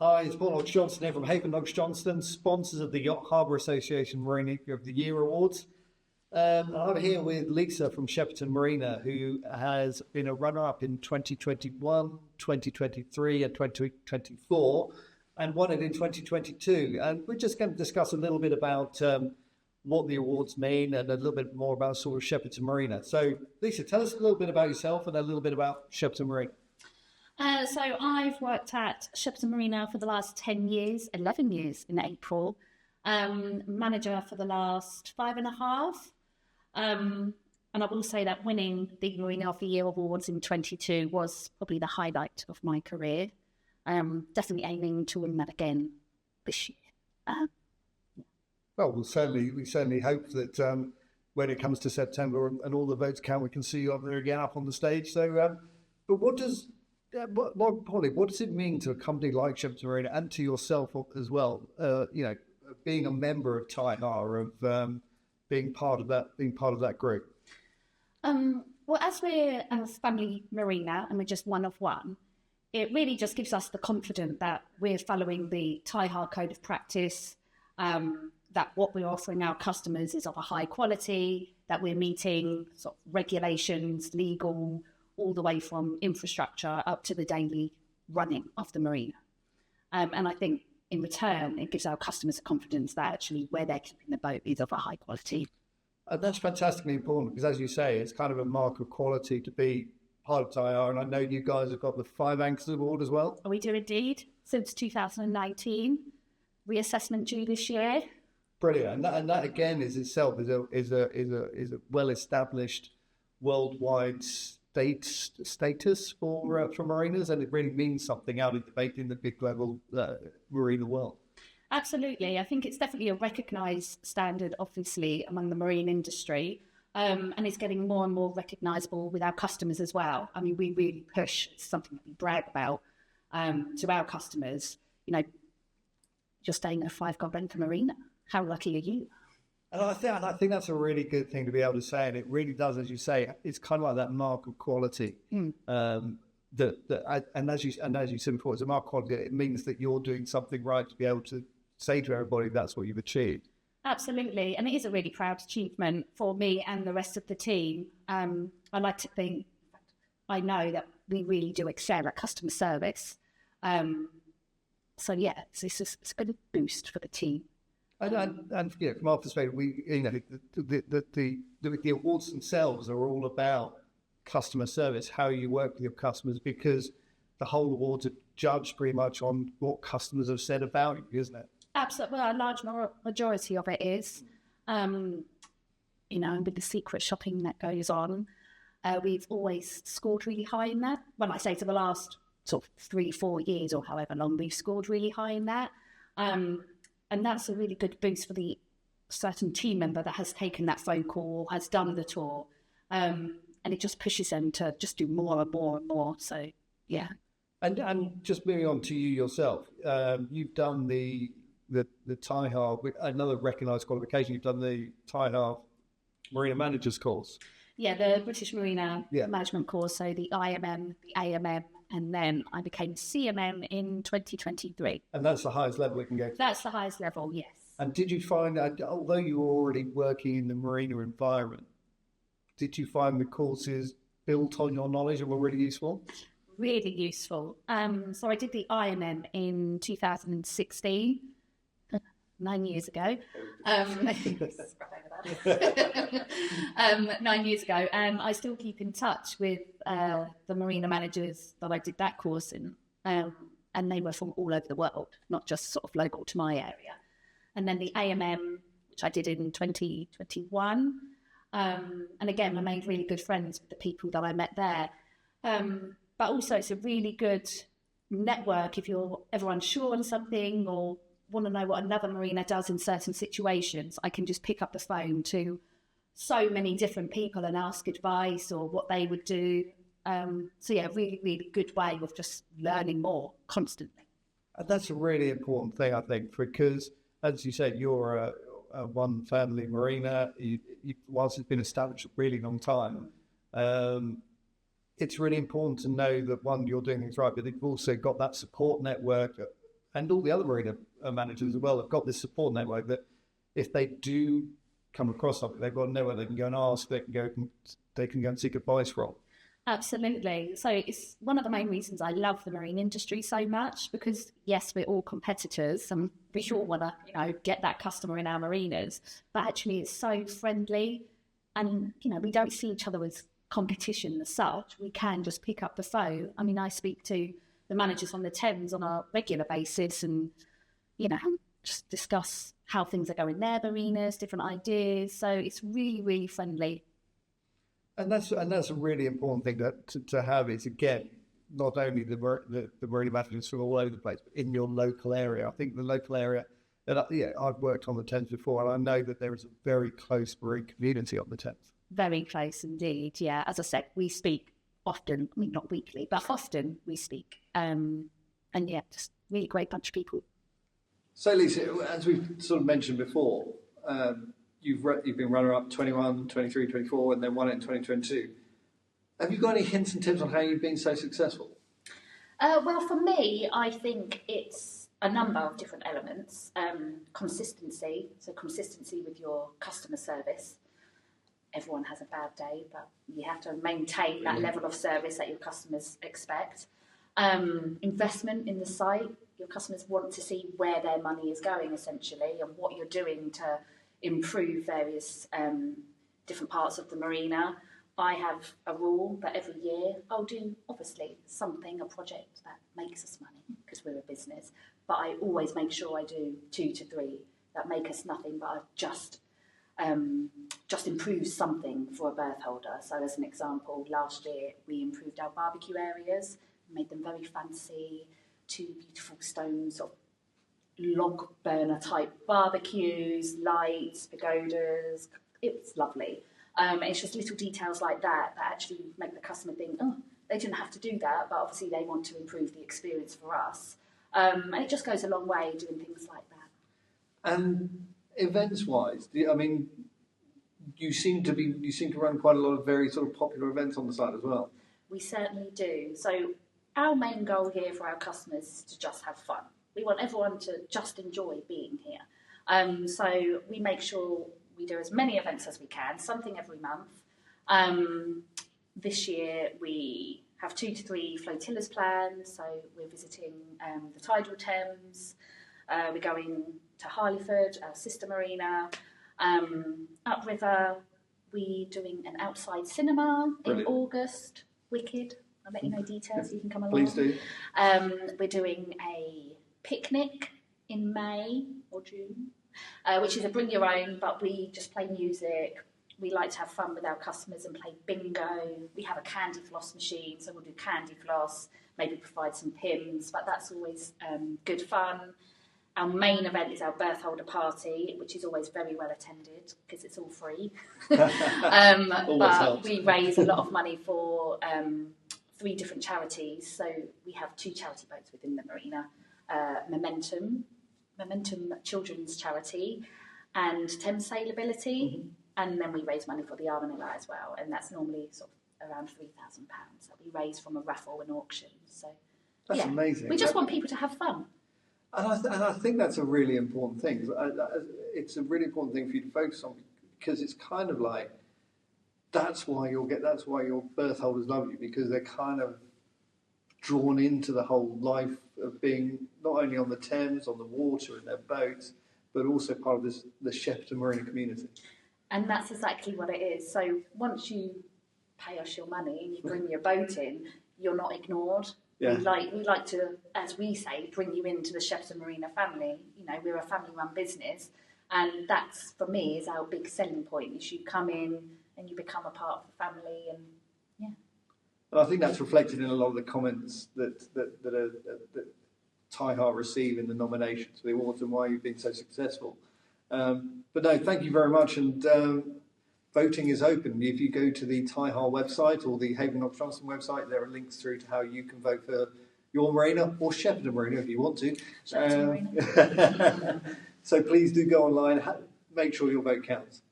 Hi, it's Paul Knox-Johnston here from Haven Knox-Johnston, sponsors of the Yacht Harbour Association Marine of the Year Awards. I'm here with Lisa from Shepperton Marina, who has been a runner-up in 2021, 2023 and 2024, and won it in 2022. And we're just going to discuss a little bit about what the awards mean and a little bit more about sort of Shepperton Marina. So, Lisa, tell us a little bit about yourself and a little bit about Shepperton Marina. So I've worked at Shepperton Marina for the last 10 years, 11 years in April, manager for the last 5.5. And I will say that winning the Marina of the Year Awards in 22 was probably the highlight of my career. Definitely aiming to win that again this year. Well, we certainly hope that when it comes to September and all the votes count, we can see you up there again up on the stage. So, but what does it mean to a company like Shepperton Marina and to yourself as well? Being a member of TYHA, of being part of that group. Well, as we're a family marina and we're just one of one, it really just gives us the confidence that we're following the TYHA code of practice. That what we're offering our customers is of a high quality. That we're meeting sort of regulations, legal, all the way from infrastructure up to the daily running of the marina. And I think in return, it gives our customers a confidence that actually where they're keeping the boat is of a high quality. And that's fantastically important because, as you say, it's kind of a mark of quality to be part of TYHA. And I know you guys have got the 5 Anchors Award as well. We do indeed. Since 2019, reassessment due this year. Brilliant. And that again is itself is a well-established worldwide status for marinas, and it really means something out in the big global marina world. Absolutely. I think it's definitely a recognised standard, obviously, among the marine industry, and it's getting more and more recognisable with our customers as well. I mean, we really push, it's something that we brag about to our customers. You know, you're staying at a 5-star marina. How lucky are you? And I think that's a really good thing to be able to say, and it really does, as you say, it's kind of like that mark of quality. And as you said before, it's a mark of quality. It means that you're doing something right to be able to say to everybody that's what you've achieved. Absolutely, and it is a really proud achievement for me and the rest of the team. I like to think, I know that we really do excel at customer service. So yeah, it's a good boost for the team. And from our perspective, the awards themselves are all about customer service, how you work with your customers, because the whole awards are judged pretty much on what customers have said about you, isn't it? Absolutely. Well, a large majority of it is, with the secret shopping that goes on, we've always scored really high in that. When I say for the last sort of 3-4 years or however long, we've scored really high in that. And that's a really good boost for the certain team member that has taken that phone call, has done the tour. And it just pushes them to just do more and more and more. So, yeah. And just moving on to you yourself, you've done the TYHA, another recognised qualification, you've done the TYHA Marina Managers course. Yeah, the British Marina Management course, so the IMM, the AMM, and then I became CMM in 2023. And that's the highest level it can go to? That's the highest level, yes. And did you find that, although you were already working in the marina environment, did you find the courses built on your knowledge and were really useful? Really useful. So I did the IMM in 2016. 9 years ago. 9 years ago, and I still keep in touch with the marina managers that I did that course in, and they were from all over the world, not just sort of local to my area. And then the AMM, which I did in 2021, and again, I made really good friends with the people that I met there. But also, it's a really good network if you're ever unsure on something or want to know what another marina does in certain situations. I can just pick up the phone to so many different people and ask advice or what they would do. So yeah, really, really good way of just learning more constantly. And that's a really important thing, I think, because as you said, you're a one family marina. Whilst it's been established a really long time, it's really important to know that, one, you're doing things right, but you've also got that support network and all the other marina managers as well have got this support network that if they do come across something, they've got to know where they can go and ask, they can go and seek advice from. Absolutely. So it's one of the main reasons I love the marine industry so much, because yes, we're all competitors and we all want to, get that customer in our marinas, but actually it's so friendly and, we don't see each other as competition as such. We can just pick up the phone. I mean, I speak to the managers on the Thames on a regular basis and, just discuss how things are going there, marinas, different ideas. So it's really, really friendly. And that's a really important thing to have is, again, not only the marina managers from all over the place, but in your local area. I think the local area, I've worked on the Thames before, and I know that there is a very close marine community on the Thames. Very close indeed, yeah. As I said, we speak often, I mean, not weekly, but often we speak. And yeah, just really great bunch of people. So, Lisa, as we've sort of mentioned before, you've been runner-up 21, 23, 24, and then won it in 2022. Have you got any hints and tips on how you've been so successful? Well, for me, I think it's a number of different elements. Consistency, so consistency with your customer service. Everyone has a bad day, but you have to maintain that level of service that your customers expect. Investment in the site. Your customers want to see where their money is going, essentially, and what you're doing to improve various different parts of the marina. I have a rule that every year I'll do, obviously, a project that makes us money, because we're a business, but I always make sure I do 2 to 3 that make us nothing, but I've just improve something for a berth holder. So as an example, last year we improved our barbecue areas, made them very fancy, 2 beautiful stones of log burner type barbecues, lights, pagodas. It's lovely. It's just little details like that actually make the customer think, oh, they didn't have to do that, but obviously they want to improve the experience for us. And it just goes a long way doing things like that. And events-wise, you seem to run quite a lot of very sort of popular events on the site as well. We certainly do. So our main goal here for our customers is to just have fun. We want everyone to just enjoy being here. So we make sure we do as many events as we can, something every month. This year we have 2 to 3 flotillas planned, so we're visiting the tidal Thames. We're going to Harleyford, our sister marina. Upriver, we're doing an outside cinema in August. Wicked. I'll let you know details, so you can come along. Please do. We're doing a picnic in May or June, which is a bring your own, but we just play music. We like to have fun with our customers and play bingo. We have a candy floss machine, so we'll do candy floss, maybe provide some pins, but that's always good fun. Our main event is our berth holder party, which is always very well attended because it's all free. But helps. We raise a lot of money for 3 different charities. So we have 2 charity boats within the marina, Momentum Children's Charity, and Thames Sailability. Mm-hmm. And then we raise money for the Armadillo as well. And that's normally sort of around £3,000 that we raise from a raffle and auction. So that's amazing. We just want people to have fun. And I think that's a really important thing. It's a really important thing for you to focus on, because it's kind of like that's why your berth holders love you, because they're kind of drawn into the whole life of being not only on the Thames, on the water in their boats, but also part of the Shepperton Marina community. And that's exactly what it is. So once you pay us your money and you bring your boat in, you're not ignored. Yeah. We like to, as we say, bring you into the Shepperton Marina family. We're a family-run business, and that's, for me, is our big selling point. Is you come in and you become a part of the family, and yeah. And I think that's reflected in a lot of the comments that TYHA receive in the nominations for the awards and why you've been so successful. But no, thank you very much, and voting is open. If you go to the TYHA website or the Haven Knox-Johnston website, there are links through to how you can vote for your marina or Shepperton Marina if you want to. Shepperton Marina. So please do go online, make sure your vote counts.